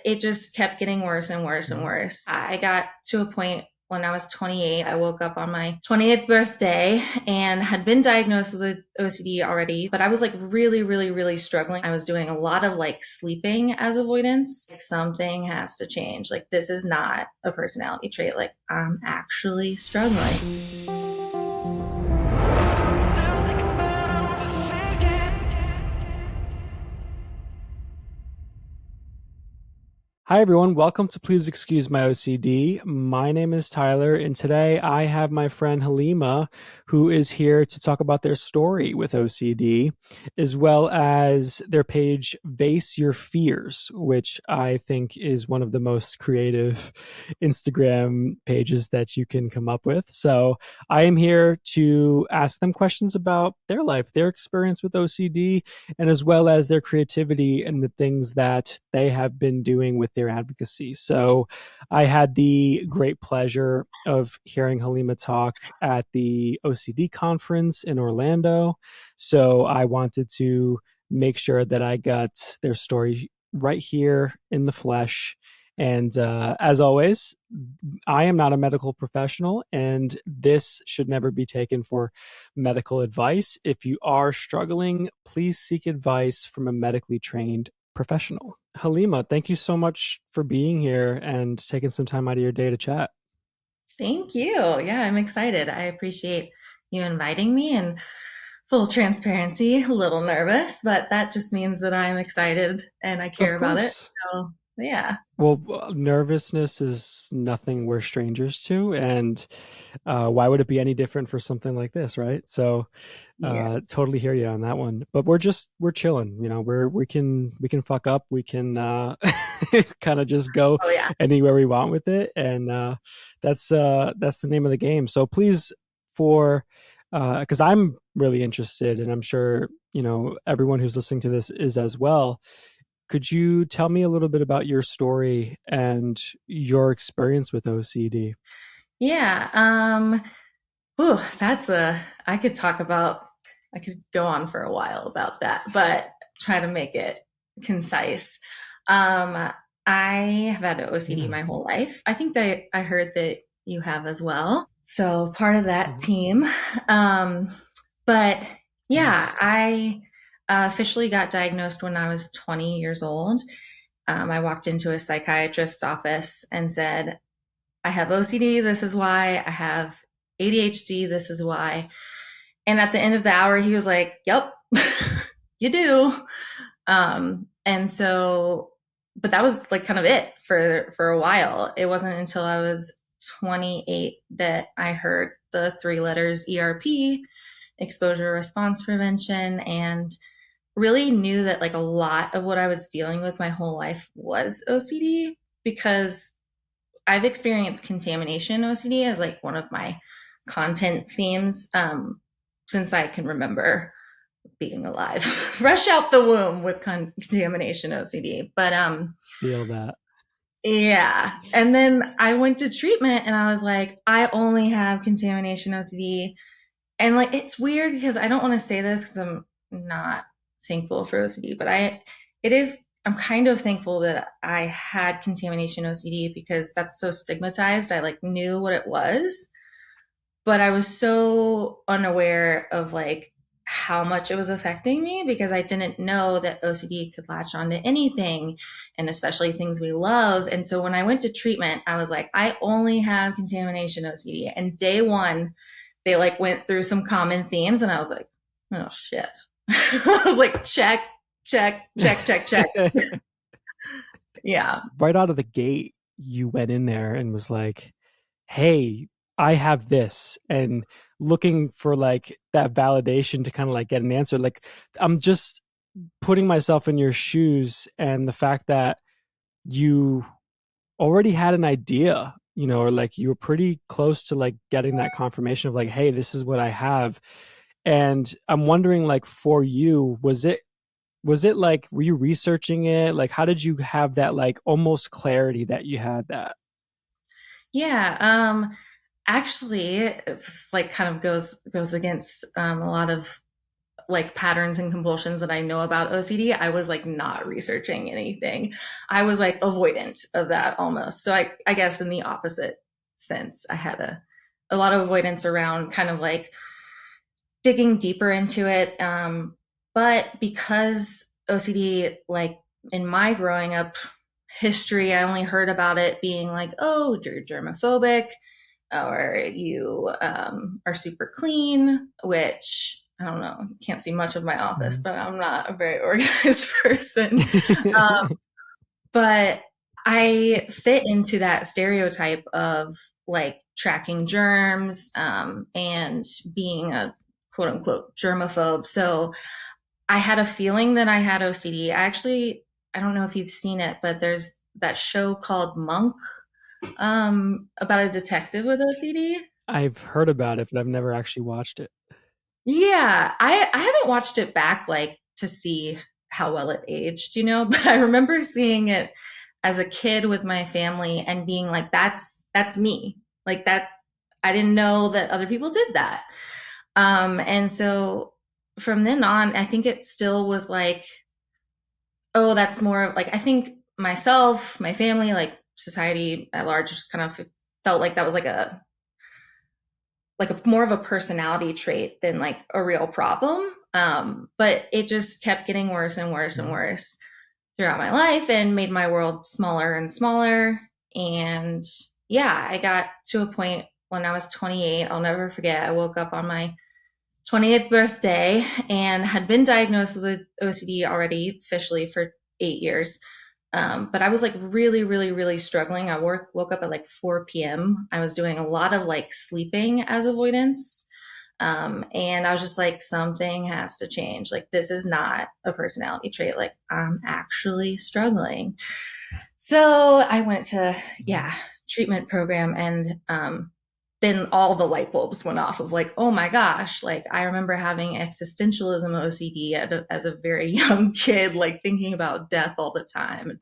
it just kept getting worse and worse and worse. I got to a point when I was 28, I woke up on my 20th birthday and had been diagnosed with OCD already, but I was like really, really, really struggling. I was doing a lot of like sleeping as avoidance. Like something has to change. Like this is not a personality trait. Like I'm actually struggling. Hi, everyone. Welcome to Please Excuse My OCD. My name is Tyler, and today I have my friend Halima, who is here to talk about their story with OCD, as well as their page, Vase Your Fears, which I think is one of the most creative Instagram pages that you can come up with. So I am here to ask them questions about their life, their experience with OCD, and as well as their creativity and the things that they have been doing with their advocacy. So I had the great pleasure of hearing Halima talk at the OCD conference in Orlando. So I wanted to make sure that I got their story right here in the flesh. And as always, I am not a medical professional, and this should never be taken for medical advice. If you are struggling, please seek advice from a medically trained professional. Halima, thank you so much for being here and taking some time out of your day to chat. Thank you. Yeah, I'm excited. I appreciate you inviting me, and full transparency, a little nervous, but that just means that I'm excited and I Of care about it. course. So, yeah. Well, nervousness is nothing we're strangers to, and why would it be any different for something like this, right? So, Yes. totally hear you on that one. But we're chilling, we can fuck up, we can kind of just go Oh, yeah. anywhere we want with it, and that's the name of the game. So please, for because I'm really interested, and I'm sure everyone who's listening to this is as well. Could you tell me a little bit about your story and your experience with OCD? Yeah. That's I could talk about, I could go on for a while about that, but try to make it concise. Um, I have had OCD Yeah. my whole life. I think that I heard that you have as well. So part of that Mhm. team. Um, but yeah, Nice. I officially got diagnosed when I was 20 years old. I walked into a psychiatrist's office and said, I have OCD, this is why. I have ADHD, this is why. And at the end of the hour, he was like, Yep, you do. And so, but that was like kind of it for a while. It wasn't until I was 28 that I heard the three letters ERP, exposure response prevention, and really knew that like a lot of what I was dealing with my whole life was OCD, because I've experienced contamination OCD as like one of my content themes since I can remember being alive. Fresh out the womb with contamination OCD. But Feel that. yeah. And then I went to treatment and I was like, I only have contamination OCD. And like it's weird because I don't want to say this because I'm not thankful for OCD, but it is I'm kind of thankful that I had contamination OCD because that's so stigmatized. I like knew what it was, but I was so unaware of like how much it was affecting me because I didn't know that OCD could latch onto anything, and especially things we love. And so when I went to treatment, I was like, I only have contamination OCD. And day one, they like went through some common themes, and I was like, oh shit. I was like, check, check, check, check, check. Yeah. Right out of the gate, you went in there and was like, hey, I have this, and looking for like that validation to kind of like get an answer. Like, I'm just putting myself in your shoes, and the fact that you already had an idea, or like you were pretty close to like getting that confirmation of like, hey, this is what I have. And I'm wondering, like, for you, was it like, were you researching it? Like, how did you have that like almost clarity that you had that? Yeah. Actually, it's like kind of goes against a lot of like patterns and compulsions that I know about OCD, I was like not researching anything. I was like avoidant of that almost. So I guess in the opposite sense, I had a lot of avoidance around kind of like digging deeper into it. But because OCD, like in my growing up history, I only heard about it being like, oh, you're germophobic or you are super clean, which I don't know, can't see much of my office, Mhm. but I'm not a very organized person. But I fit into that stereotype of like tracking germs and being a quote unquote germaphobe. So I had a feeling that I had OCD. I don't know if you've seen it, but there's that show called Monk about a detective with OCD. I've heard about it, but I've never actually watched it. Yeah, I haven't watched it back like to see how well it aged, but I remember seeing it as a kid with my family and being like, that's me. Like that I didn't know that other people did that. And so from then on, I think it still was like, oh, that's more of like I think myself, my family, like society at large just kind of felt like that was like a more of a personality trait than like a real problem. But it just kept getting worse and worse and Mhm. worse throughout my life and made my world smaller and smaller. And yeah, I got to a point when I was 28. I'll never forget. I woke up on my 20th birthday and had been diagnosed with OCD already officially for 8 years. But I was like really, really, really struggling. Woke up at like 4 p.m. I was doing a lot of like sleeping as avoidance. And I was just like, something has to change. Like, this is not a personality trait. Like, I'm actually struggling. So I went to, Mhm. yeah, treatment program and then all the light bulbs went off of like, oh my gosh, like I remember having existentialism OCD as a very young kid, like thinking about death all the time.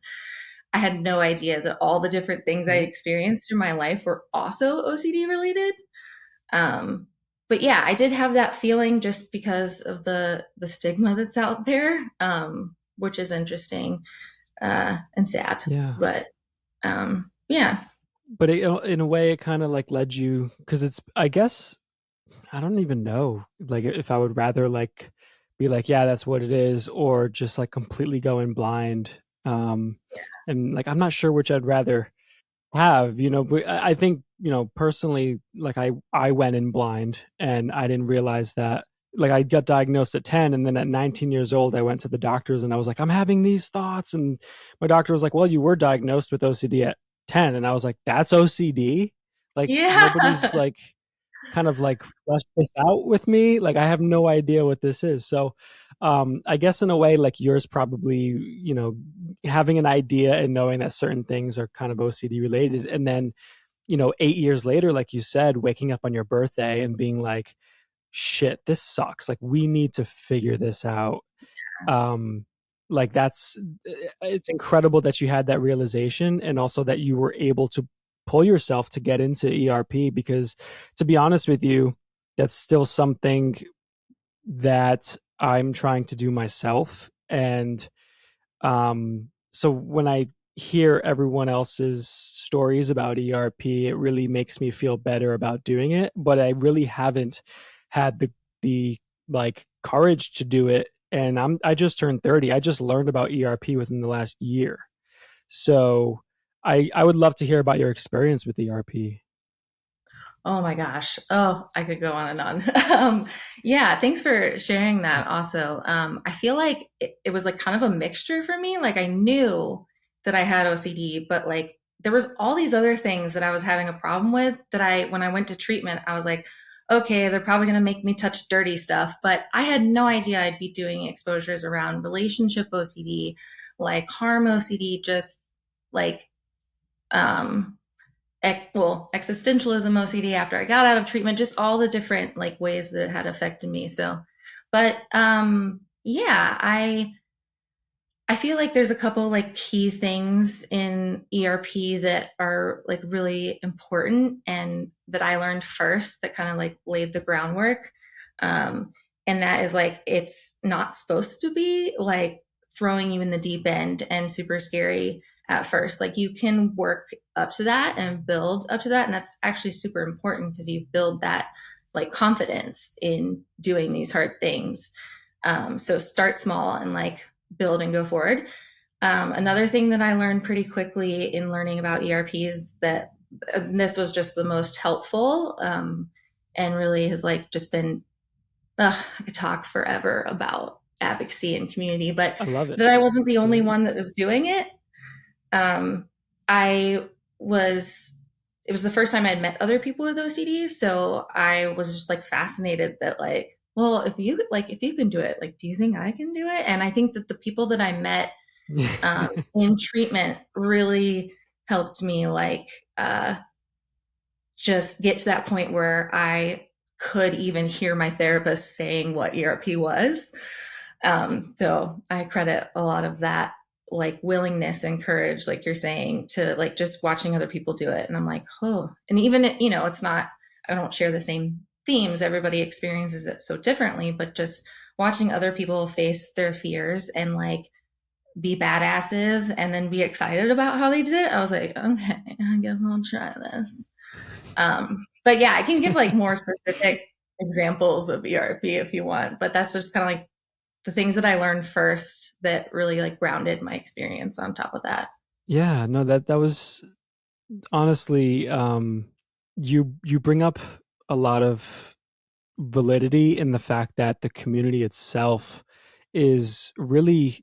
I had no idea that all the different things I Mhm. experienced through my life were also OCD related. Um, but yeah, I did have that feeling just because of the stigma that's out there, which is interesting and sad. Yeah. But yeah, But in a way, it kind of like led you, because it's, I guess, I don't even know, like if I would rather like be like, yeah, that's what it is, or just like completely go in blind. And like, I'm not sure which I'd rather have, but I think, personally, like I went in blind and I didn't realize that, like I got diagnosed at 10 and then at 19 years old I went to the doctors and I was like, I'm having these thoughts, and my doctor was like, well, you were diagnosed with OCD at 10, and I was like, that's OCD? Like nobody's yeah. like kind of like fleshed this out with me. Like I have no idea what this is. So I guess in a way, like yours probably, having an idea and knowing that certain things are kind of OCD related. And then, 8 years later, like you said, waking up on your birthday and being like, shit, this sucks. Like we need to figure this out. Um, like it's incredible that you had that realization and also that you were able to pull yourself to get into ERP, because to be honest with you, that's still something that I'm trying to do myself. And so when I hear everyone else's stories about ERP, it really makes me feel better about doing it. But I really haven't had the like courage to do it. And I just turned 30. I just learned about ERP within the last year. So I would love to hear about your experience with ERP. Oh my gosh. Oh, I could go on and on. Yeah, thanks for sharing that also. I feel like it was like kind of a mixture for me. Like I knew that I had OCD, but like there was all these other things that I was having a problem with that when I went to treatment, I was like, okay, they're probably going to make me touch dirty stuff, but I had no idea I'd be doing exposures around relationship OCD, like harm OCD, just like um existentialism OCD after I got out of treatment, just all the different like ways that it had affected me. So, but yeah, I feel like there's a couple like key things in ERP that are like really important and that I learned first that kind of like laid the groundwork. Um, And that is like, it's not supposed to be like throwing you in the deep end and super scary at first. Like you can work up to that and build up to that. And that's actually super important because you build that like confidence in doing these hard things. So start small and like build and go forward. Another thing that I learned pretty quickly in learning about ERPs that this was just the most helpful, and really has like just been, I could talk forever about advocacy and community, but I love it. that I wasn't It's the only great. one that was doing it. Um, I was, it was the first time I'd met other people with OCD. So I was just like fascinated that like, well, if you can do it, like, do you think I can do it? And I think that the people that I met in treatment really helped me like just get to that point where I could even hear my therapist saying what ERP was. So I credit a lot of that like willingness and courage, like you're saying, to like just watching other people do it. And I'm like, oh, and even, it's not, I don't share the same themes. Everybody experiences it so differently, but just watching other people face their fears and like be badasses and then be excited about how they did it. I was like, okay, I guess I'll try this. But yeah, I can give like more specific examples of ERP if you want, but that's just kind of like the things that I learned first that really like grounded my experience on top of that. Yeah, no, that was honestly, you bring up a lot of validity in the fact that the community itself is really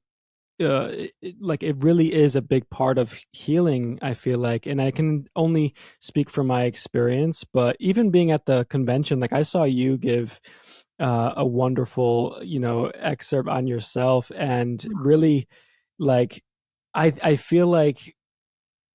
like it really is a big part of healing, I feel like. And I can only speak from my experience, but even being at the convention, like I saw you give a wonderful, excerpt on yourself, and really, like, I feel like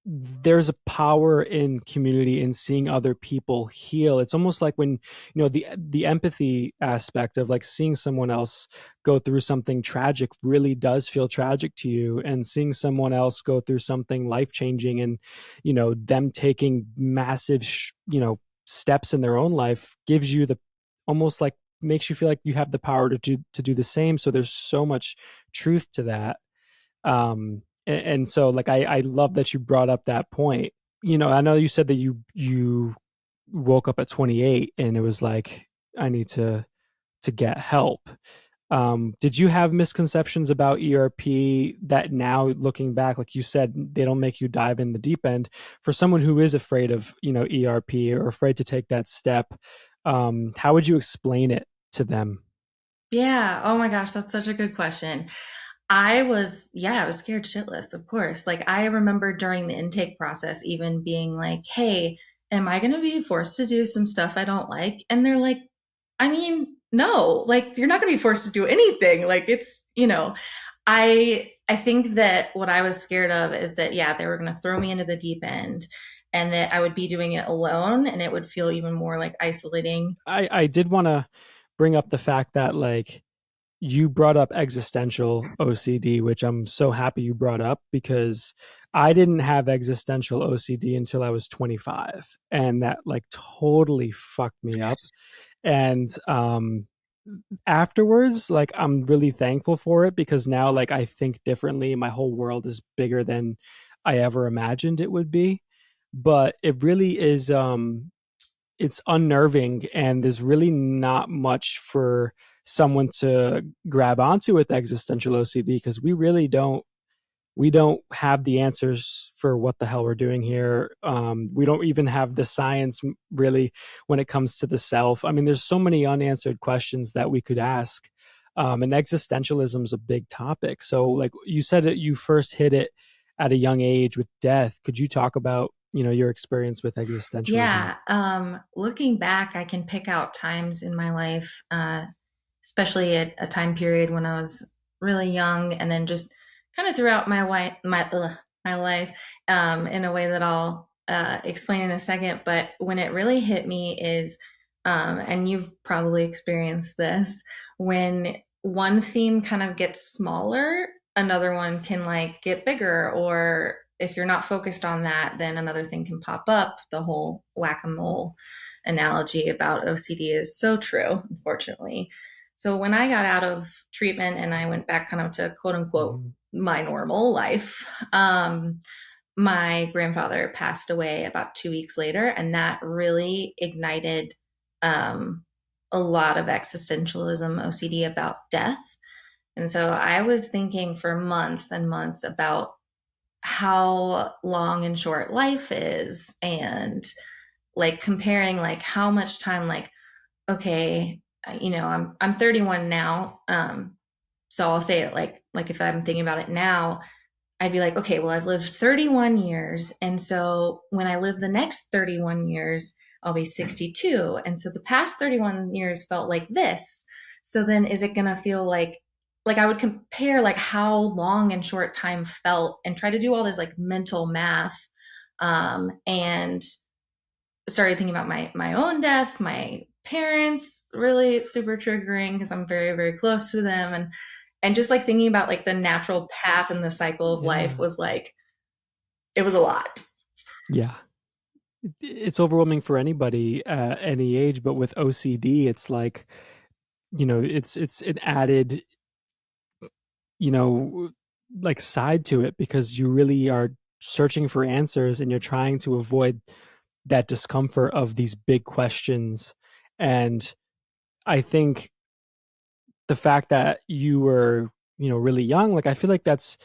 there's a power in community in seeing other people heal. It's almost like when, the empathy aspect of like seeing someone else go through something tragic really does feel tragic to you, and seeing someone else go through something life changing, and them taking massive steps in their own life gives you the, almost like, makes you feel like you have the power to do the same. So there's so much truth to that. And so, like, I love that you brought up that point. I know you said that you woke up at 28 and it was like, I need to get help. Did you have misconceptions about ERP that now looking back, like you said, they don't make you dive in the deep end? For someone who is afraid of, ERP, or afraid to take that step, how would you explain it to them? Yeah. Oh my gosh, that's such a good question. I was scared shitless, of course. Like, I remember during the intake process, even being like, hey, am I going to be forced to do some stuff I don't like? And they're like, I mean, no, like, you're not going to be forced to do anything. Like, I think that what I was scared of is that, yeah, they were going to throw me into the deep end and that I would be doing it alone and it would feel even more like isolating. I did want to bring up the fact that, like, you brought up existential OCD, which I'm so happy you brought up, because I didn't have existential OCD until I was 25, and that like totally fucked me up. And afterwards, like, I'm really thankful for it, because now, like, I think differently. My whole world is bigger than I ever imagined it would be. But it really is, it's unnerving, and there's really not much for someone to grab onto with existential OCD, because we don't have the answers for what the hell we're doing here. We don't even have the science really when it comes to the self. I mean, there's so many unanswered questions that we could ask. And existentialism is a big topic. So, like you said, that you first hit it at a young age with death. Could you talk about, your experience with existentialism? Yeah. Looking back, I can pick out times in my life, especially at a time period when I was really young, and then just kind of throughout my life, in a way that I'll explain in a second. But when it really hit me is, and you've probably experienced this, when one theme kind of gets smaller, another one can like get bigger, or if you're not focused on that, then another thing can pop up. The whole whack-a-mole analogy about OCD is so true, unfortunately. So when I got out of treatment and I went back kind of to quote unquote Mhm. my normal life, my grandfather passed away about 2 weeks later, and that really ignited um, a lot of existentialism, OCD about death. And so I was thinking for months and months about how long and short life is, and like comparing like how much time, like, okay, I'm 31 now. So I'll say it like if I'm thinking about it now, I'd be like, okay, well, I've lived 31 years. And so when I live the next 31 years, I'll be 62. And so the past 31 years felt like this. So then is it going to feel like I would compare like how long and short time felt and try to do all this like mental math. And started thinking about my own death, my parents, really super triggering because I'm very, very close to them. And just like thinking about like the natural path and the cycle of life Yeah. was like, it was a lot. Yeah. It's overwhelming for anybody at any age, but with OCD, it's like, it's an added, you know, like side to it because you really are searching for answers and you're trying to avoid that discomfort of these big questions. And I think the fact that you were, really young, like I feel like that's,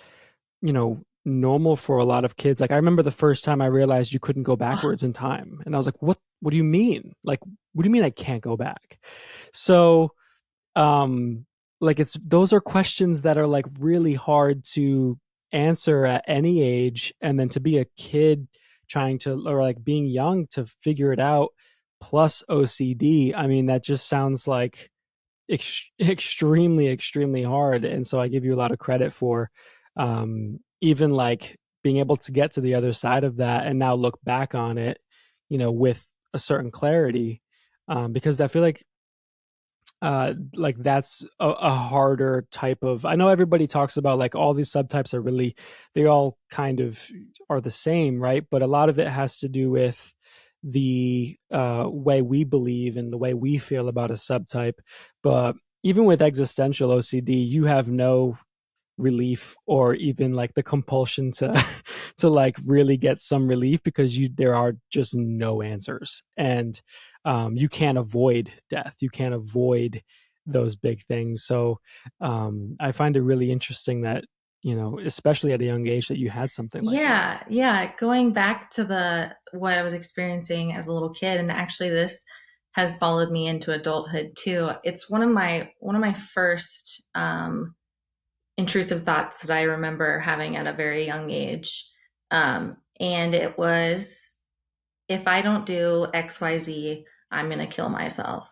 normal for a lot of kids. Like I remember the first time I realized you couldn't go backwards in time. And I was like, what do you mean? Like, what do you mean I can't go back? So, um, like it's those are questions that are like really hard to answer at any age. And then to be a kid trying to, or like being young to figure it out plus OCD, I mean, that just sounds like extremely extremely hard, and so I give you a lot of credit for even like being able to get to the other side of that and now look back on it, with a certain clarity, because I feel like that's a harder type of. I know everybody talks about like all these subtypes are really, they all kind of are the same, right? But a lot of it has to do with the way we believe and the way we feel about a subtype. But even with existential OCD, you have no relief or even like the compulsion to to like really get some relief because there are just no answers. And you can't avoid death, you can't avoid those big things. So I find it really interesting that, especially at a young age, that you had something like that. Yeah, yeah. Going back to the what I was experiencing as a little kid, and actually this has followed me into adulthood too. It's one of my first intrusive thoughts that I remember having at a very young age. And it was, if I don't do XYZ, I'm going to kill myself.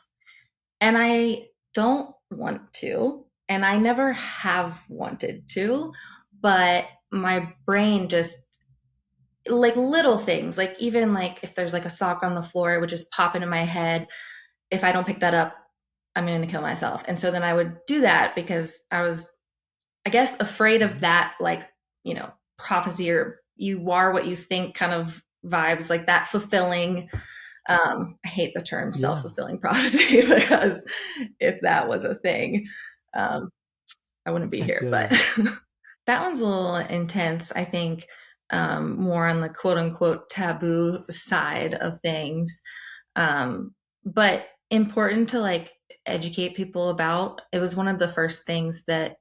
And I don't want to, and I never have wanted to, but my brain just, like little things, like even like if there's like a sock on the floor, it would just pop into my head. If I don't pick that up, I'm going to kill myself. And so then I would do that because I was, I guess, afraid of Mhm. that, like, prophecy or you are what you think kind of vibes, like that fulfilling. I hate the term self Yeah, fulfilling prophecy because if that was a thing, um, I wouldn't be I here. feel But you. that one's a little intense, I think, more on the quote unquote taboo side of things. But important to like educate people about. It was one of the first things that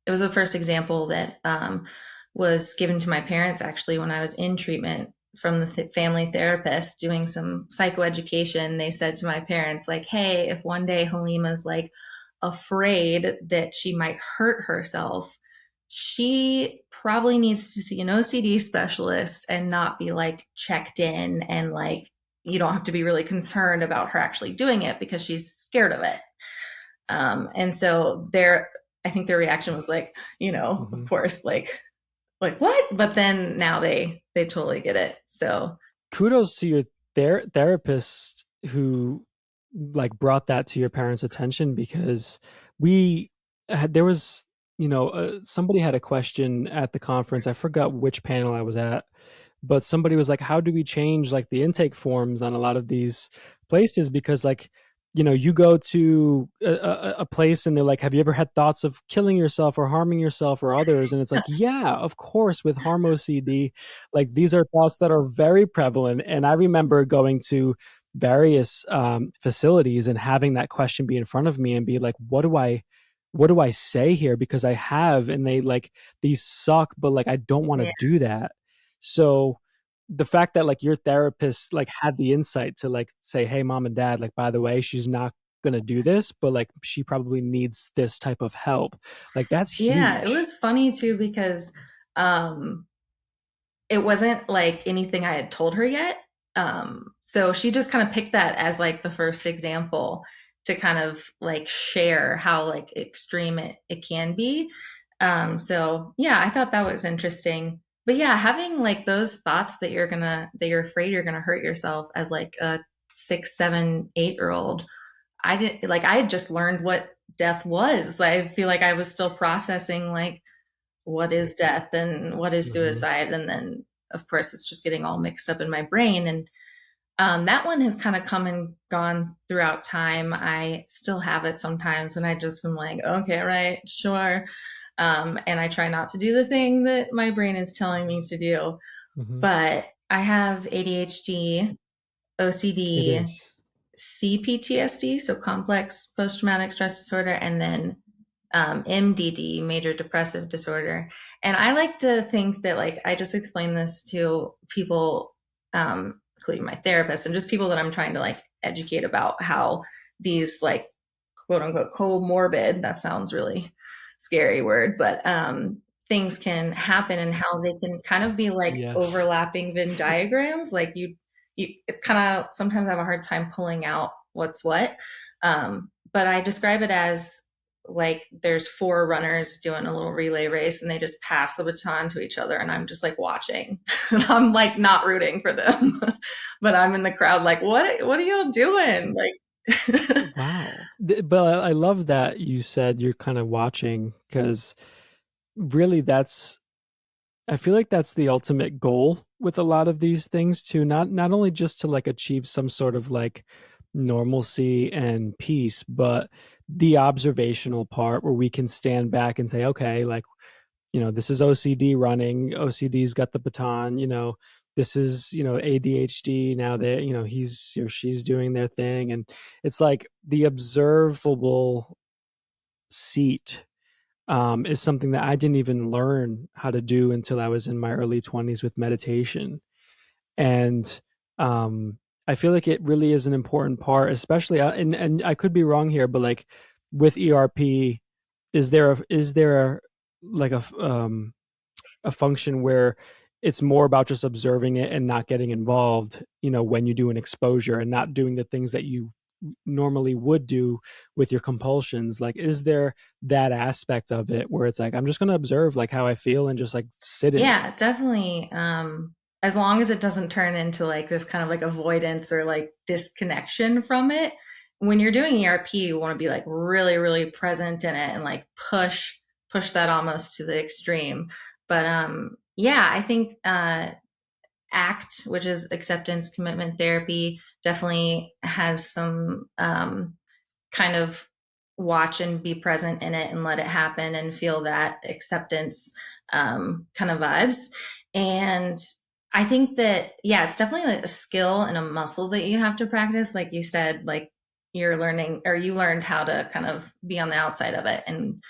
it was the first example that was given to my parents actually when I was in treatment from the family therapist doing some psychoeducation. They said to my parents, like, hey, if one day Halima's like afraid that she might hurt herself, she probably needs to see an OCD specialist and not be like checked in, and like you don't have to be really concerned about her actually doing it because she's scared of it. And so I think their reaction was like, of Mhm. course, like what? But then now they totally get it. So Kudos to your therapist who like brought that to your parents' attention because there was, somebody had a question at the conference. I forgot which panel I was at, but somebody was like, how do we change like the intake forms on a lot of these places? Because like you go to a place and they're like, have you ever had thoughts of killing yourself or harming yourself or others? And it's like, yeah, of course, with harm OCD, like these are thoughts that are very prevalent. And I remember going to various facilities and having that question be in front of me and be like, what do I say here? Because I have, and they like, these suck, but like, I don't want to Yeah. do that. So the fact that like your therapist like had the insight to like say, hey, mom and dad, like, by the way, she's not going to do this, but like she probably needs this type of help, like that's Yeah, it huge. was funny too because um it wasn't like anything I had told her yet. So she just kind of picked that as like the first example to kind of like share how like extreme it can be. So yeah, I thought that was interesting. But yeah, having like those thoughts that you're afraid you're gonna hurt yourself as like a 6, 7, 8 year old. I had just learned what death was. I feel like I was still processing like what is death and what is Hmm. suicide, and then of course it's just getting all mixed up in my brain. And that one has kind of come and gone throughout time. I still have it sometimes and I just am like, okay, right, sure. And I try not to do the thing that my brain is telling me to do. Hmm. But I have ADHD, It OCD, is. CPTSD, so complex post traumatic stress disorder, and then MDD, major depressive disorder. And I like to think that, like, I just explain this to people, including my therapist, and just people that I'm trying to like educate about how these, like, quote unquote, comorbid, that sounds really scary word, but things can happen and how they can kind of be like Yes. overlapping Venn diagrams. Like it's kind of sometimes I have a hard time pulling out what's what. But I describe it as like there's four runners doing a little relay race and they just pass the baton to each other and I'm just like watching. And I'm like not rooting for them. But I'm in the crowd like what are y'all doing? Like Wow. But I love that you said you're kind of watching, because really that's, I feel like that's the ultimate goal with a lot of these things too. Not only just to like achieve some sort of like normalcy and peace, but the observational part where we can stand back and say, okay, like, this is OCD running. OCD's got the baton, this is, ADHD. Now that, he's or she's doing their thing. And it's like the observable seat is something that I didn't even learn how to do until I was in my early 20s with meditation. And um, I feel like it really is an important part, especially, and I could be wrong here, but like with ERP, is there like a function where it's more about just observing it and not getting involved, when you do an exposure and not doing the things that you normally would do with your compulsions? Like, is there that aspect of it where it's like, I'm just going to observe like how I feel and just like sit in it? yeah, definitely. As long as it doesn't turn into like this kind of like avoidance or like disconnection from it. When you're doing ERP, you want to be like really, really present in it and like push that almost to the extreme. But yeah, I think ACT, which is acceptance commitment therapy, definitely has some kind of watch and be present in it and let it happen and feel that acceptance kind of vibes. And I think that, yeah, it's definitely like a skill and a muscle that you have to practice. Like you said, like you're learning or you learned how to kind of be on the outside of it and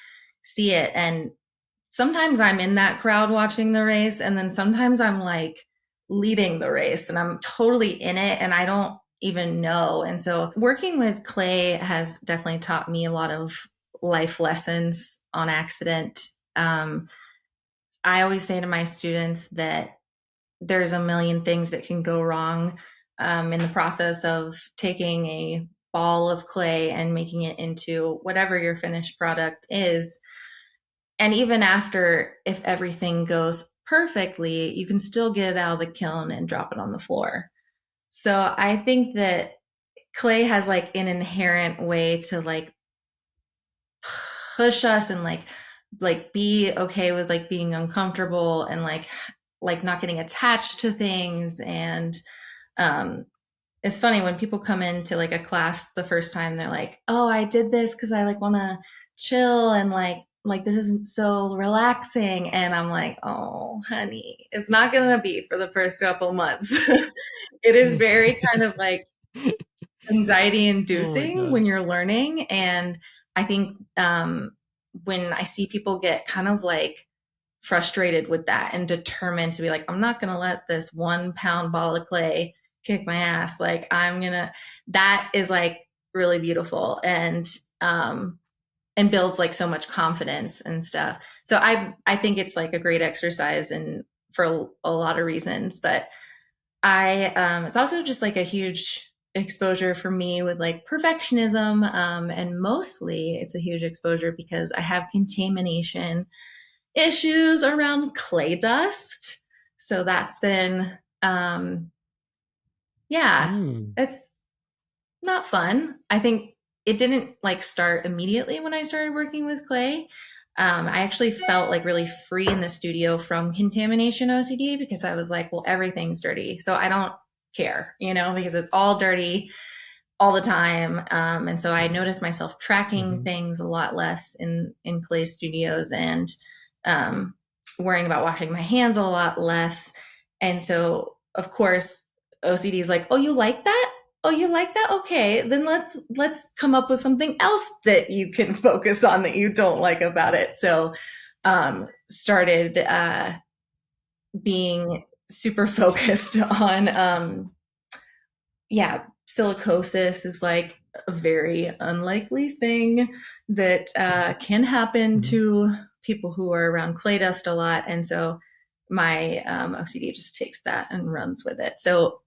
see it. And sometimes I'm in that crowd watching the race, and then sometimes I'm like leading the race and I'm totally in it and I don't even know. And so working with clay has definitely taught me a lot of life lessons on accident. I always say to my students that there's a million things that can go wrong in the process of taking a ball of clay and making it into whatever your finished product is. And even after, if everything goes perfectly, you can still get it out of the kiln and drop it on the floor. So I think that clay has like an inherent way to like push us and like be okay with like being uncomfortable and like not getting attached to things and um it's funny when people come into like a class the first time, they're like, "Oh, I did this because I like want to chill and like this isn't so relaxing." And I'm like, "Oh, honey, it's not gonna be for the first couple months." It is very kind of like anxiety Oh my inducing god. when you're learning. And I think when I see people get kind of like frustrated with that and determined to be like, I'm not going to let this 1 pound ball of clay kick my ass. Like, that is like really beautiful and builds like so much confidence and stuff. So I think it's like a great exercise and for a lot of reasons, but it's also just like a huge exposure for me with like perfectionism. And mostly it's a huge exposure because I have contamination issues around clay dust. So that's been, yeah, Mm. it's not fun. I think it didn't like start immediately when I started working with clay. I actually felt like really free in the studio from contamination OCD because I was like, well, everything's dirty. So I don't care, because it's all dirty all the time. And so I noticed myself tracking Hmm. things a lot less in clay studios and um, worrying about washing my hands a lot less. And so, of course, OCD is like, "Oh, you like that? Oh, you like that? Okay, then let's come up with something else that you can focus on that you don't like about it." So, started being super focused on yeah, silicosis is like a very unlikely thing that can happen Hmm. to people who are around clay dust a lot. And so my OCD just takes that and runs with it. So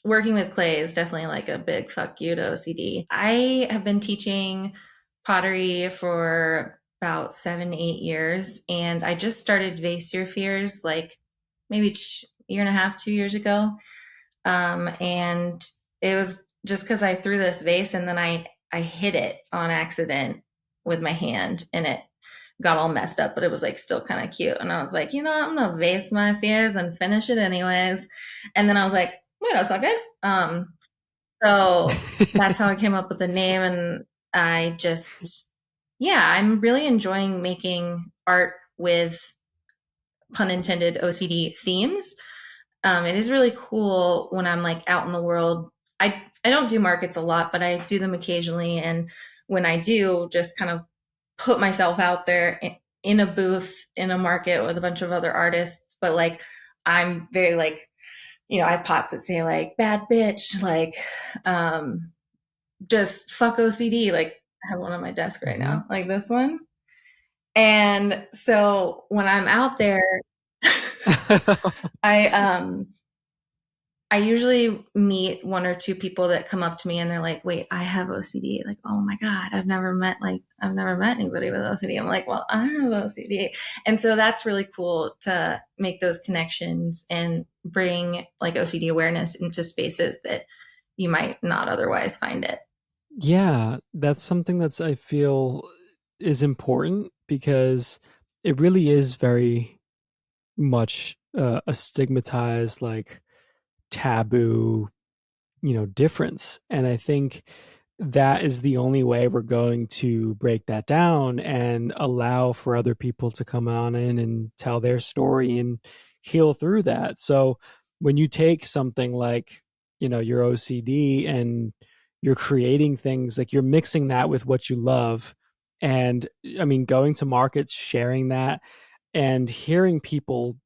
working with clay is definitely like a big fuck you to OCD. I have been teaching pottery for about 7, 8 years, and I just started Vase Your Fears like maybe a year and a half, 2 years ago. And it was just because I threw this vase and then I hit it on accident with my hand and it got all messed up, but it was like still kind of cute. And I was like, I'm gonna vase my fears and finish it anyways. And then I was like, wait, that's not good. So that's how I came up with the name. And I just, yeah, I'm really enjoying making art with pun intended OCD themes. It is really cool when I'm like out in the world. I don't do markets a lot, but I do them occasionally. And when I do, just kind of put myself out there in a booth in a market with a bunch of other artists. But like, I'm very like, I have pots that say like bad bitch, like just fuck OCD. Like I have one on my desk right Hmm. now, like this one. And so when I'm out there, I I usually meet one or two people that come up to me and they're like, "Wait, I have OCD." Like, "Oh my God, I've never met anybody with OCD." I'm like, "Well, I have OCD." And so that's really cool to make those connections and bring like OCD awareness into spaces that you might not otherwise find it. Yeah, that's something that's I feel is important because it really is very much a stigmatized, like taboo, difference. And I think that is the only way we're going to break that down and allow for other people to come on in and tell their story and heal through that. So when you take something like, your OCD and you're creating things like you're mixing that with what you love. And I mean, going to markets, sharing that, and hearing people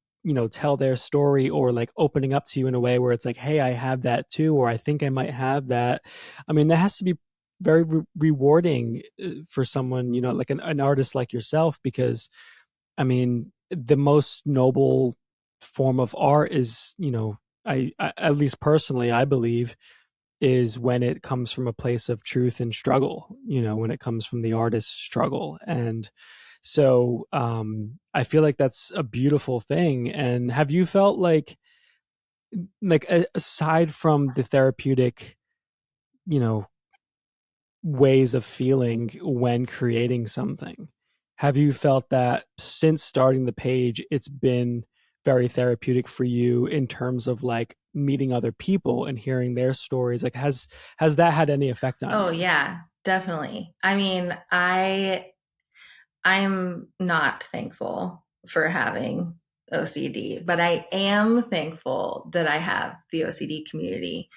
tell their story or like opening up to you in a way where it's like, hey, I have that too, or I think I might have that. I mean, that has to be very rewarding for someone, like an artist like yourself, because I mean, the most noble form of art is, I at least personally I believe is when it comes from a place of truth and struggle, when it comes from the artist's struggle. And so I feel like that's a beautiful thing. And have you felt like aside from the therapeutic, you know, ways of feeling when creating something, have you felt that since starting the page, it's been very therapeutic for you in terms of like meeting other people and hearing their stories? Like has that had any effect on Oh you? yeah, definitely. I mean, I'm not thankful for having OCD, but I am thankful that I have the OCD community.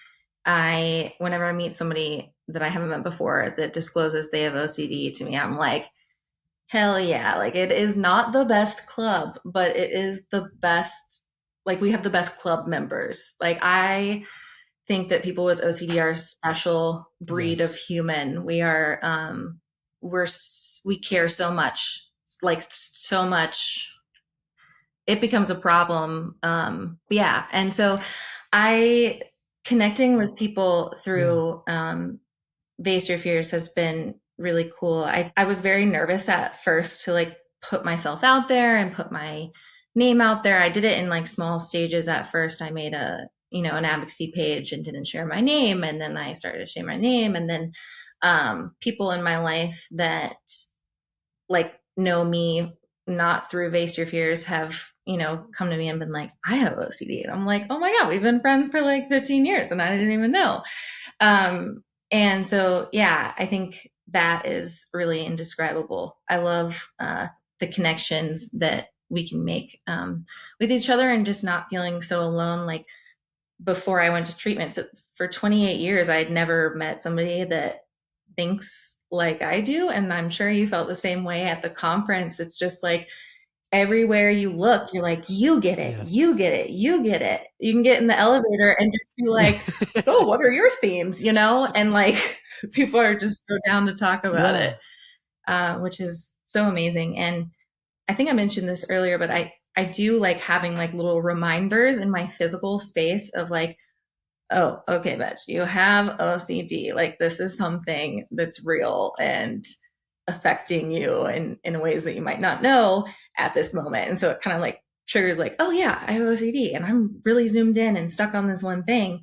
Whenever I meet somebody that I haven't met before that discloses they have OCD to me, I'm like, hell yeah. Like, it is not the best club, but it is the best. Like, we have the best club members. Like, I think that people with OCD are a special breed of Yes. human. We're, we care so much, like, so much. It becomes a problem. Yeah. And so I, connecting with people Yeah. through Vase Your Fears has been really cool. I was very nervous at first to like put myself out there and put my name out there. I did it in like small stages at first. I made an advocacy page and didn't share my name. And then I started to share my name. And then people in my life that like know me not through Vase Your Fears have, come to me and been like, I have OCD. And I'm like, oh my God, we've been friends for like 15 years and I didn't even know. And so, yeah, I think that is really indescribable. I love the connections that we can make with each other and just not feeling so alone. Like before I went to treatment, so for 28 years, I had never met somebody that thinks like I do. And I'm sure you felt the same way at the conference. It's just like, everywhere you look, you're like, you get it, you Yes. get it, you get it. You can get in the elevator and just be like, so what are your themes, And like people are just so down to talk about it, Yeah. which is so amazing. And I think I mentioned this earlier, but I do like having like little reminders in my physical space of like, oh, okay, bitch, you have OCD. Like this is something that's real and affecting you in ways that you might not know at this moment. And so it kind of like triggers like, oh yeah, I have OCD and I'm really zoomed in and stuck on this one thing.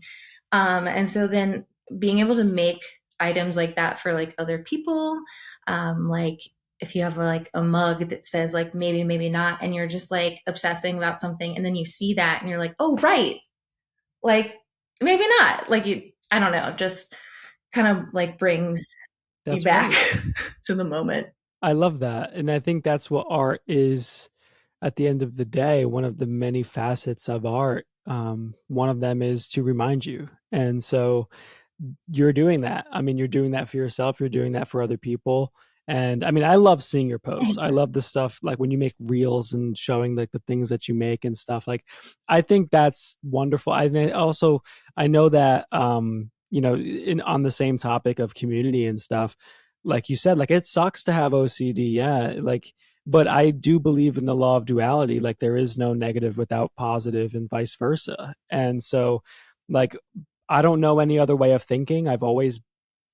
And so then being able to make items like that for like other people, like if you have like a mug that says like maybe, maybe not, and you're just like obsessing about something and then you see that and you're like, oh, right. Like maybe not. Like I don't know, just kind of like brings you That's back great. to the moment. I love that. And I think that's what art is at the end of the day. One of the many facets of art. One of them is to remind you. And so you're doing that. I mean, you're doing that for yourself, you're doing that for other people. And I mean, I love seeing your posts. I Thanks. love the stuff like when you make reels and showing like the things that you make and stuff. Like I think that's wonderful. I know that in on the same topic of community and stuff, like you said, like it sucks to have OCD, yeah. Like but I do believe in the law of duality. Like there is no negative without positive and vice versa. And so like I don't know any other way of thinking. I've always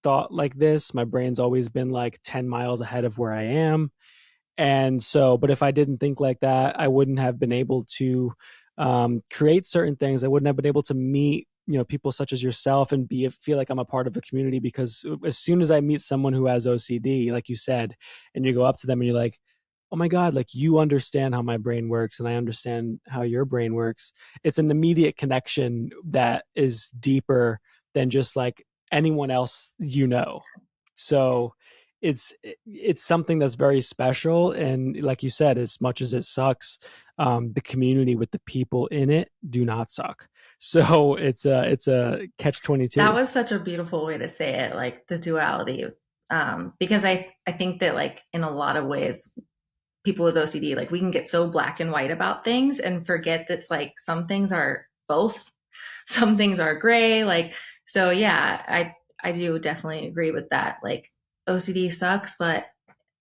thought like this. My brain's always been like 10 miles ahead of where I am. And so, but if I didn't think like that, I wouldn't have been able to create certain things. I wouldn't have been able to meet, people such as yourself and feel like I'm a part of a community because as soon as I meet someone who has OCD, like you said, and you go up to them and you're like, oh my God, like you understand how my brain works and I understand how your brain works. It's an immediate connection that is deeper than just like anyone else, So it's something that's very special. And like you said, as much as it sucks, the community with the people in it do not suck. So it's a catch That 22. was such a beautiful way to say it, like the duality. Because I think that like in a lot of ways, people with OCD, like we can get so black and white about things and forget that's like some things are both, some things are gray. Like, so yeah, I do definitely agree with that. Like OCD sucks, but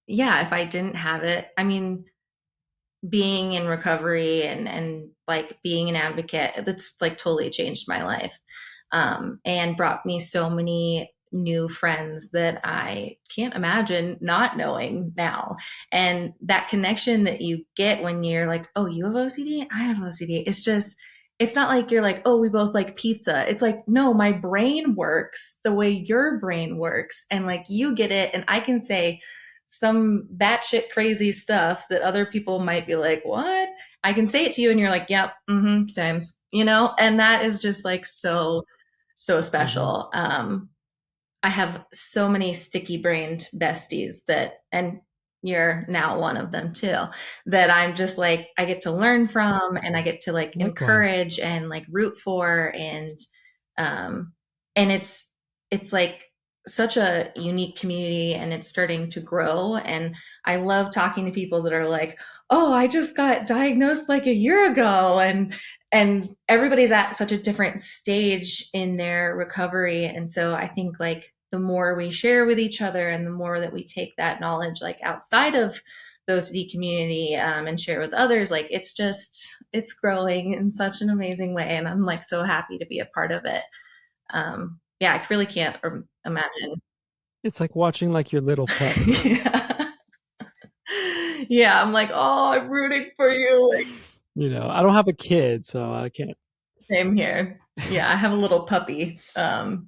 yeah, if I didn't have it, I mean, being in recovery and like being an advocate, that's like totally changed my life, and brought me so many new friends that I can't imagine not knowing now. And that connection that you get when you're like, oh, you have OCD, I have OCD, it's just, it's not like you're like, oh, we both like pizza. It's like, no, my brain works the way your brain works, and like you get it, and I can say some batshit crazy stuff that other people might be like, what? I can say it to you and you're like, yep, same, and that is just like so Hmm. special. I have so many sticky brained besties and you're now one of them too, that I'm just like, I get to learn from and I get to like Likewise. encourage and like root for. Um, and it's like such a unique community and it's starting to grow. And I love talking to people that are like, oh, I just got diagnosed like a year ago. And everybody's at such a different stage in their recovery. And so I think like the more we share with each other and the more that we take that knowledge like outside of the OCD community, and share with others, like it's growing in such an amazing way. And I'm like so happy to be a part of it. Yeah, I really can't imagine. It's like watching like your little pet grow. Yeah. Yeah, I'm like, oh, I'm rooting for you. Like, I don't have a kid, so I can't. same here. Yeah, I have a little puppy. And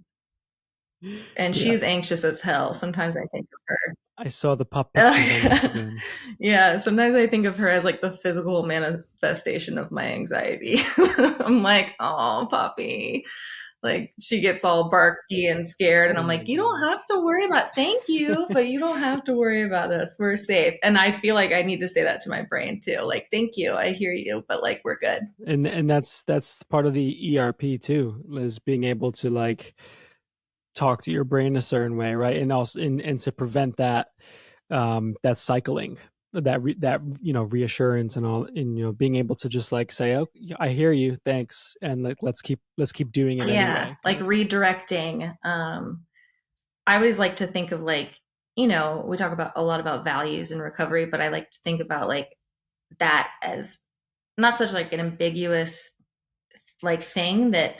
Yeah, she's anxious as hell. Sometimes I think of her. I saw the pup pictures on Instagram. Yeah, sometimes I think of her as like the physical manifestation of my anxiety. I'm like, oh, puppy. Like she gets all barky and scared, and Oh I'm my like, you don't gosh. have to worry about, thank you, but you don't have to worry about us. We're safe. And I feel like I need to say that to my brain too. Like, thank you, I hear you, but like we're good. And that's part of the ERP too, is being able to like talk to your brain a certain way, right? And also and to prevent that cycling, that reassurance and all, and being able to just like say, oh, I hear you, thanks, and like let's keep doing it Yeah, anyway, kind like of thing. redirecting. I always like to think of like, we talk about a lot about values in recovery, but I like to think about like that as not such like an ambiguous like thing that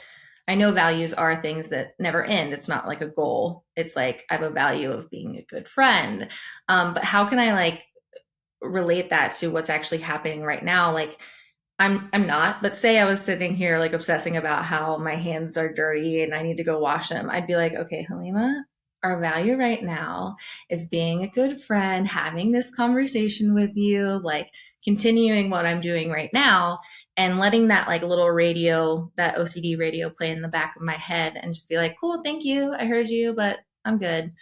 I know values are things that never end. It's not like a goal. It's like I have a value of being a good friend. But how can I like relate that to what's actually happening right now? Like I'm not, but say I was sitting here like obsessing about how my hands are dirty and I need to go wash them. I'd be like, okay, Halima, our value right now is being a good friend, having this conversation with you, like continuing what I'm doing right now and letting that like little radio, that OCD radio play in the back of my head and just be like, cool, thank you. I heard you, but I'm good.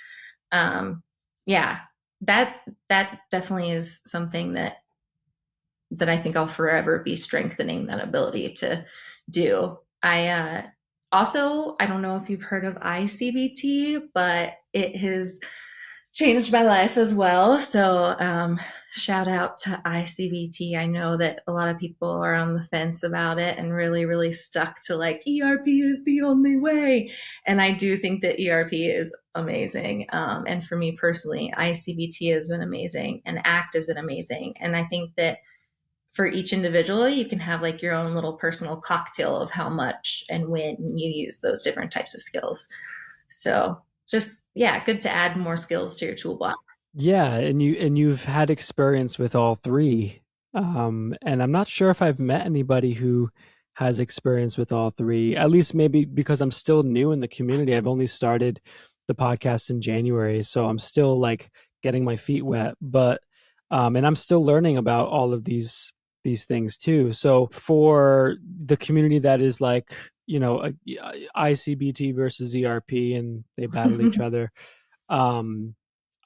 Um, yeah, that that definitely is something that I think I'll forever be strengthening that ability to do. I don't know if you've heard of ICBT, but it has changed my life as well. So, shout out to ICBT. I know that a lot of people are on the fence about it and really, really stuck to like ERP is the only way. And I do think that ERP is amazing. And for me personally, ICBT has been amazing and ACT has been amazing. And I think that for each individual, you can have like your own little personal cocktail of how much and when you use those different types of skills. So just, yeah, good to add more skills to your toolbox. Yeah, and you've had experience with all three. And I'm not sure if I've met anybody who has experience with all three. At least maybe because I'm still new in the community. I've only started the podcast in January, so I'm still like getting my feet wet. But and I'm still learning about all of these things too. So for the community that is like, ICBT versus ERP and they battle each other, um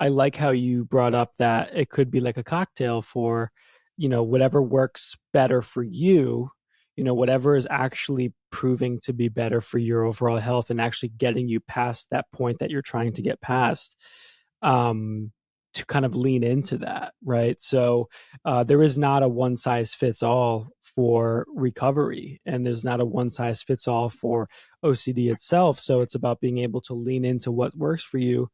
I like how you brought up that it could be like a cocktail for, whatever works better for you, whatever is actually proving to be better for your overall health and actually getting you past that point that you're trying to get past, um to kind of lean into that, right? So there is not a one size fits all for recovery, and there's not a one size fits all for OCD itself. So it's about being able to lean into what works for you,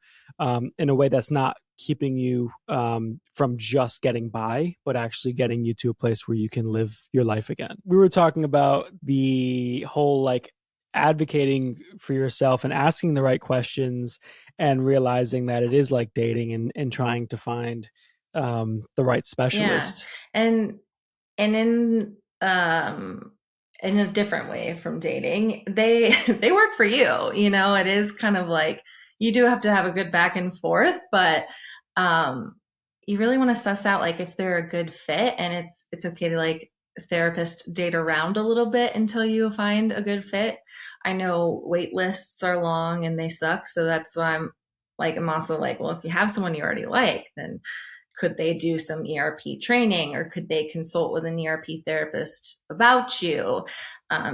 in a way that's not keeping you, from just getting by, but actually getting you to a place where you can live your life again. We were talking about the whole like advocating for yourself and asking the right questions and realizing that it is like dating and trying to find, the right Yeah. specialist. And and in a different way from dating, they they work for you. It is kind of like you do have to have a good back and forth, but um you really want to suss out like if they're a good fit and it's okay to like therapist date around a little bit until you find a good fit. I know wait lists are long and they suck. So that's why I'm also like, well, if you have someone you already like, then could they do some ERP training or could they consult with an ERP therapist about you?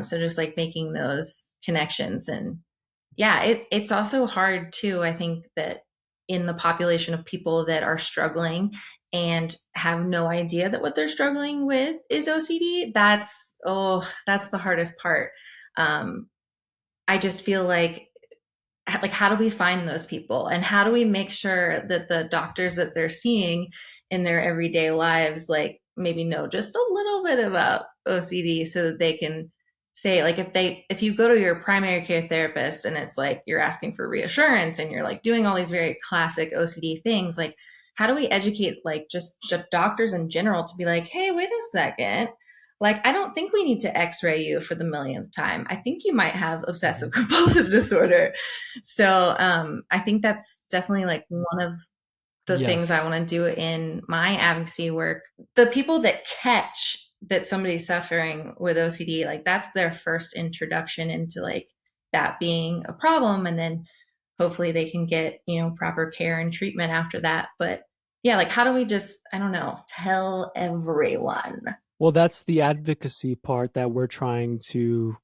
So just like making those connections. And yeah, it's also hard too. I think that in the population of people that are struggling and have no idea that what they're struggling with is OCD, that's the hardest part. Um, I just feel like how do we find those people and how do we make sure that the doctors that they're seeing in their everyday lives like maybe know just a little bit about OCD so that they can say like if you go to your primary care therapist and it's like you're asking for reassurance and you're like doing all these very classic OCD things, like how do we educate like just doctors in general to be like, hey, wait a second, like, I don't think we need to x-ray you for the millionth time. I think you might have obsessive Mhm. compulsive disorder. So I think that's definitely like one of the things I Yes. want to do in my advocacy work. The people that catch that somebody's suffering with OCD, like that's their first introduction into like that being a problem. And then hopefully they can get, proper care and treatment after that. But yeah, like how do we just, I don't know, tell everyone? Well, that's the advocacy part that we're trying to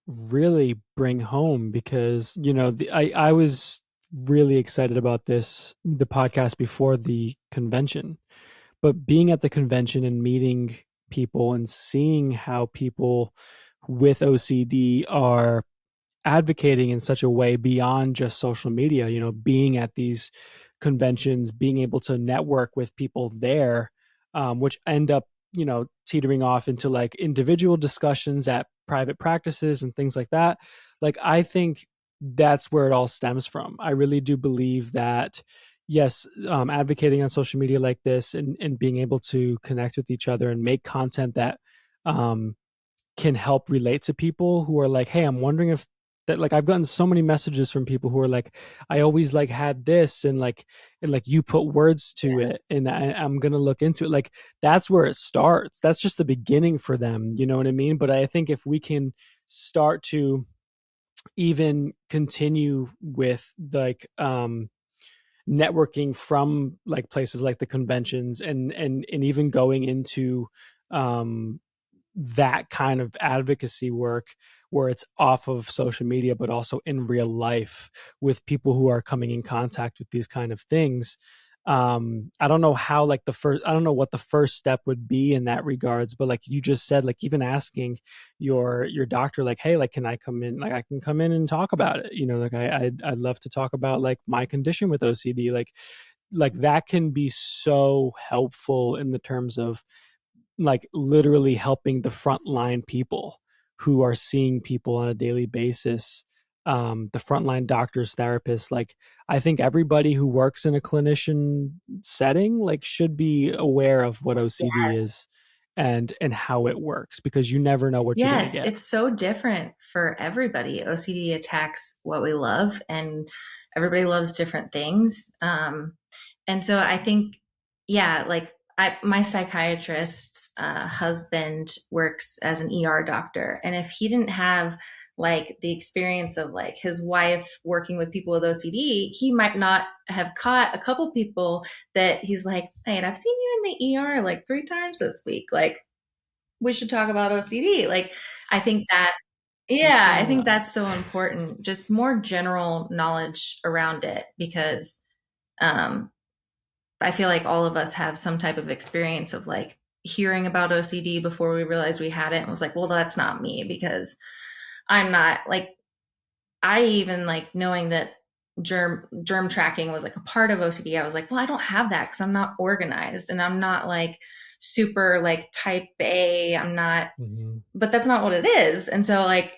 really bring home because, I was really excited about the podcast before the convention, but being at the convention and meeting people and seeing how people with OCD are advocating in such a way beyond just social media, being at these conventions, being able to network with people there, which end up, teetering off into like individual discussions at private practices and things like that. Like, I think that's where it all stems from. I really do believe that, yes, advocating on social media like this and being able to connect with each other and make content that, can help relate to people who are like, hey, I'm wondering if that, like, I've gotten so many messages from people who are like, I always like had this, and like you put words to it, and I'm gonna look into it. Like, that's where it starts. That's just the beginning for them, you know what I mean? But I think if we can start to even continue with like networking from like places like the conventions and even going into um that kind of advocacy work where it's off of social media but also in real life with people who are coming in contact with these kind of things. I don't know how, like, I don't know what the first step would be in that regards, but like you just said, like even asking your doctor, like, hey, like, can I come in, like I can come in and talk about it, like I'd love to talk about like my condition with OCD, like that can be so helpful in the terms of like literally helping the frontline people who are seeing people on a daily basis, the frontline doctors, therapists. Like, I think everybody who works in a clinician setting like should be aware of what OCD is and how it works, because you never know what you're going to Yes, get. it's so different for everybody. OCD attacks what we love, and everybody loves different things. And so I think, yeah, like my psychiatrist's husband works as an ER doctor, and if he didn't have like the experience of like his wife working with people with OCD, he might not have caught a couple people that he's like, "Hey, I've seen you in the ER like 3 times this week. Like, we should talk about OCD." Like, I think that, What's yeah, I going think on? that's so important. Just more general knowledge around it because um, I feel like all of us have some type of experience of like hearing about OCD before we realized we had it and was like, well, that's not me because I'm not like, I even like knowing that germ tracking was like a part of OCD. I was like, well, I don't have that because I'm not organized and I'm not like super like type A. I'm not, Mm-hmm. but that's not what it is. And so like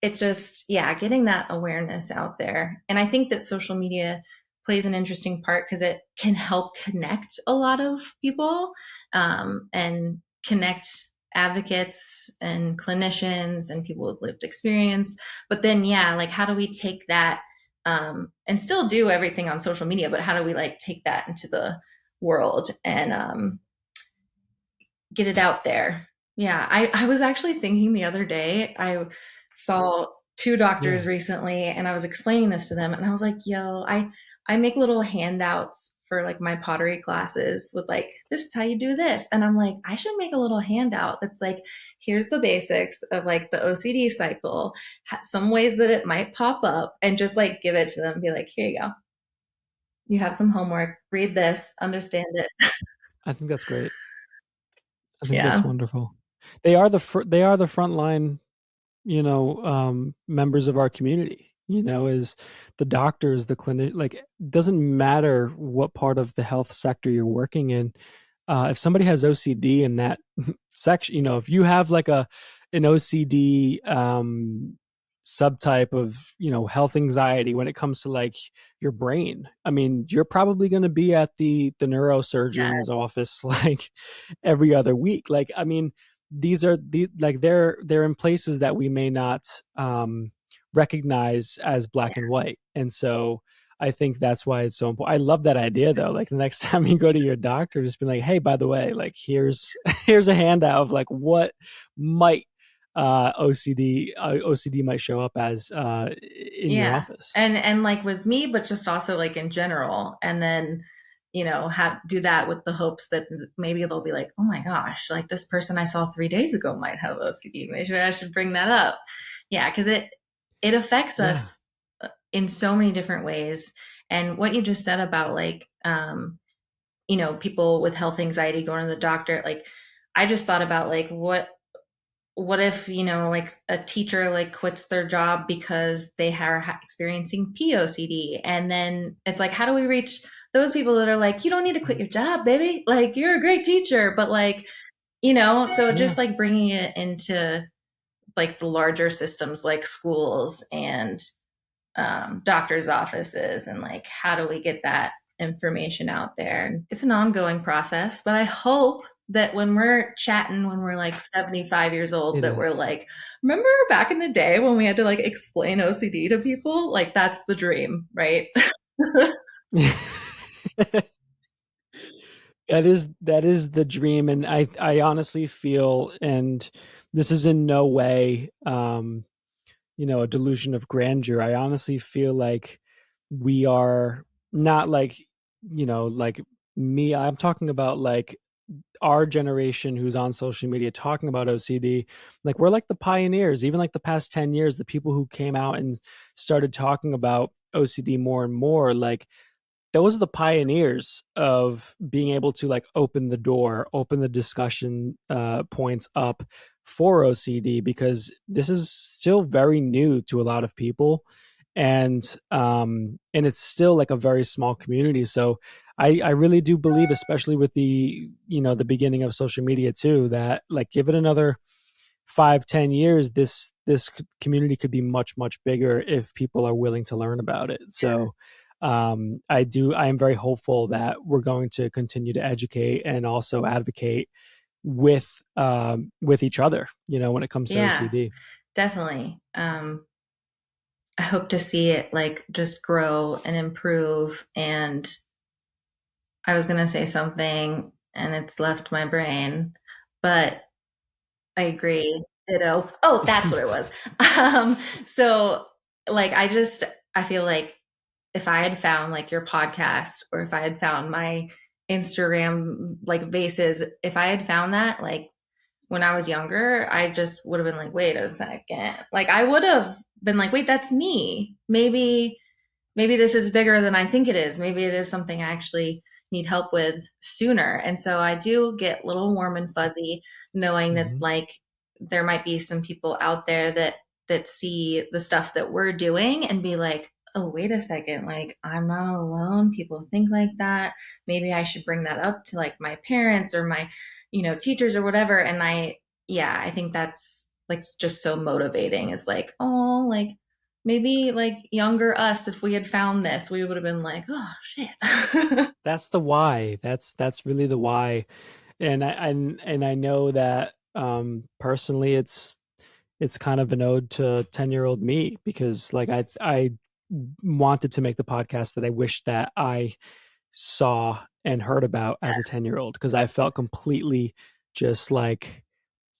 it's just, yeah, getting that awareness out there. And I think that social media plays an interesting part because it can help connect a lot of people, and connect advocates and clinicians and people with lived experience. But then, yeah, like how do we take that, and still do everything on social media, but how do we like take that into the world and get it out there? Yeah, I was actually thinking the other day, I saw two doctors Yeah. recently and I was explaining this to them and I was like, yo, I make little handouts for like my pottery classes with like, this is how you do this. And I'm like, I should make a little handout that's like, here's the basics of like the OCD cycle, some ways that it might pop up, and just like give it to them, be like, here you go. You have some homework, read this, understand it. I think that's great. I think that's Yeah. wonderful. They are the front line, members of our community, is the doctors, the clinic, like, doesn't matter what part of the health sector you're working in. If somebody has OCD in that section, if you have like an OCD subtype of, health anxiety when it comes to like your brain, I mean, you're probably going to be at the Yeah. neurosurgeon's office like every other week. Like, I mean, these are the like they're in places that we may not recognize as black and white, and so I think that's why it's so important. I love that idea though. Like the next time you go to your doctor, just be like, hey, by the way, like here's a handout of like what might OCD might show up as in your Yeah. office. And like with me, but just also like in general. And then, have do that with the hopes that maybe they'll be like, oh my gosh, like this person I saw 3 days ago might have OCD. Maybe I should bring that up. Yeah, because it affects Yeah. us in so many different ways. And what you just said about like people with health anxiety going to the doctor, like I just thought about like what if like a teacher like quits their job because they are experiencing POCD, and then it's like, how do we reach those people that are like, you don't need to quit your job, baby, like you're a great teacher, but like, so Yeah. just like bringing it into like the larger systems like schools and doctors offices, and like how do we get that information out there. It's an ongoing process, but I hope that when we're chatting when we're like 75 years old, It that we're is. like, remember back in the day when we had to like explain OCD to people? Like that's the dream, right? That is the dream, and I honestly feel, and this is in no way a delusion of grandeur. I honestly feel like we are not like, like me. I'm talking about like our generation who's on social media talking about OCD. Like we're like the pioneers, even like the past 10 years, the people who came out and started talking about OCD more and more. Like those are the pioneers of being able to like open the door, open the discussion points up for OCD, because this is still very new to a lot of people, and it's still like a very small community. So I really do believe, especially with the beginning of social media too, that like give it another 5-10 years, this community could be much much bigger if people are willing to learn about it. So I am very hopeful that we're going to continue to educate and also advocate with each other, when it comes to Yeah, OCD. definitely. I hope to see it like just grow and improve. And I was going to say something and it's left my brain, but I agree. Ditto. Oh, that's what it was. So like I feel like if I had found like your podcast, or if I had found my Instagram like vases, if I had found that like when I was younger, I just would have been like, wait a second. Like I would have been like, wait, that's me. Maybe this is bigger than I think it is. Maybe it is something I actually need help with sooner. And so I do get a little warm and fuzzy knowing that Mhm. like there might be some people out there that see the stuff that we're doing and be like, oh, wait a second, like I'm not alone. People think like that. Maybe I should bring that up to like my parents or my, teachers or whatever. And yeah, I think that's like just so motivating. Is like, oh, like maybe like younger us, if we had found this, we would have been like, oh shit. That's the why. That's really the why. And I know that personally it's kind of an ode to 10-year-old me, because like I wanted to make the podcast that I wish that I saw and heard about as a 10-year-old, because I felt completely just like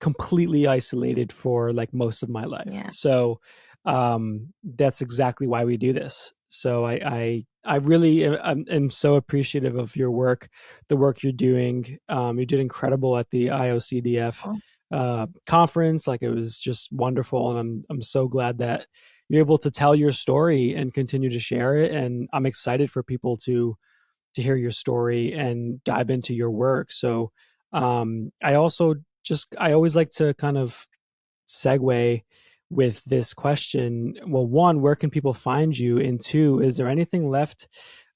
completely isolated for like most of my life. Yeah. So that's exactly why we do this. So I really am so appreciative of your work, the work you're doing. You did incredible at the IOCDF Oh, conference. Like, it was just wonderful, and I'm so glad that you're able to tell your story and continue to share it. And I'm excited for people to hear your story and dive into your work. So I also I always like to kind of segue with this question. Well, one, where can people find you? And two, is there anything left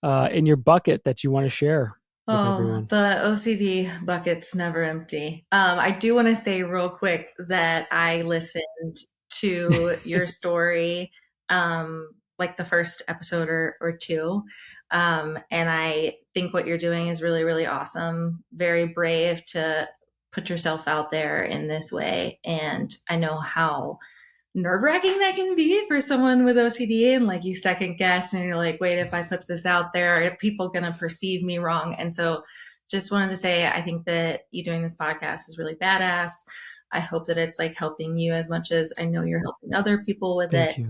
in your bucket that you want to share with oh, everyone? the OCD bucket's never empty. I do want to say real quick that I listened to your story, like the first episode or two. And I think what you're doing is really, really awesome. Very brave to put yourself out there in this way. And I know how nerve-wracking that can be for someone with OCD, and like you second guess and you're like, wait, if I put this out there, are people going to perceive me wrong? And so just wanted to say, I think that you doing this podcast is really badass. I hope that it's like helping you as much as I know you're helping other people with Thank it. you.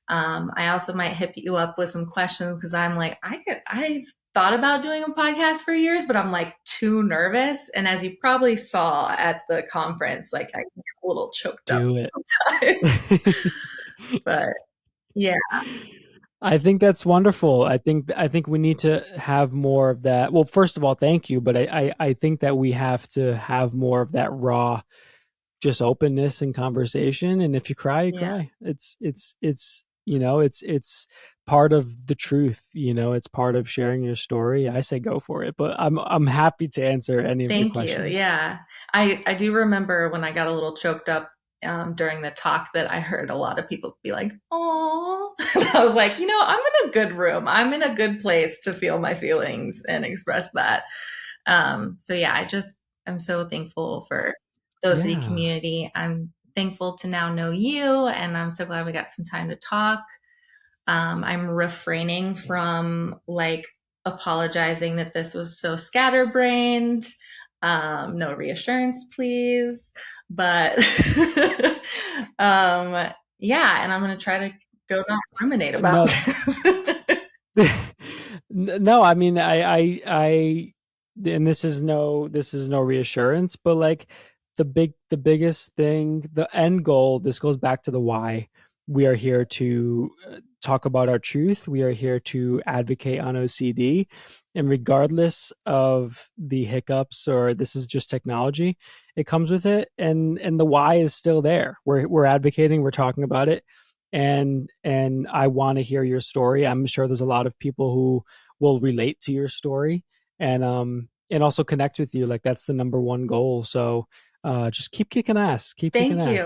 I also might hit you up with some questions because I'm like, I've thought about doing a podcast for years, but I'm like too nervous. And as you probably saw at the conference, like I get a little choked up Do it. sometimes. But yeah, I think that's wonderful. I think we need to have more of that. Well, first of all, thank you, but I think that we have to have more of that raw, just openness and conversation. And if you cry, you yeah. cry. It's it's part of the truth. It's part of sharing your story. I say go for it, but I'm happy to answer any of your Thank you. questions. Yeah. I do remember when I got a little choked up during the talk that I heard a lot of people be like, oh, I was like, I'm in a good room. I'm in a good place to feel my feelings and express that. So yeah, I'm so thankful for the OCD Yeah. community. I'm thankful to now know you, and I'm so glad we got some time to talk. I'm refraining from like apologizing that this was so scatterbrained. No reassurance, please. But yeah, and I'm going to try to go not ruminate about No, this. no, I mean, and this is no reassurance, but like the biggest thing, the end goal, this goes back to the why. We are here to talk about our truth. We are here to advocate on OCD, and regardless of the hiccups, or this is just technology, it comes with it, and the why is still there. We're advocating, we're talking about it, and I want to hear your story. I'm sure there's a lot of people who will relate to your story, and also connect with you. Like, that's the number one goal. So just keep kicking ass, keep kicking Thank you. ass.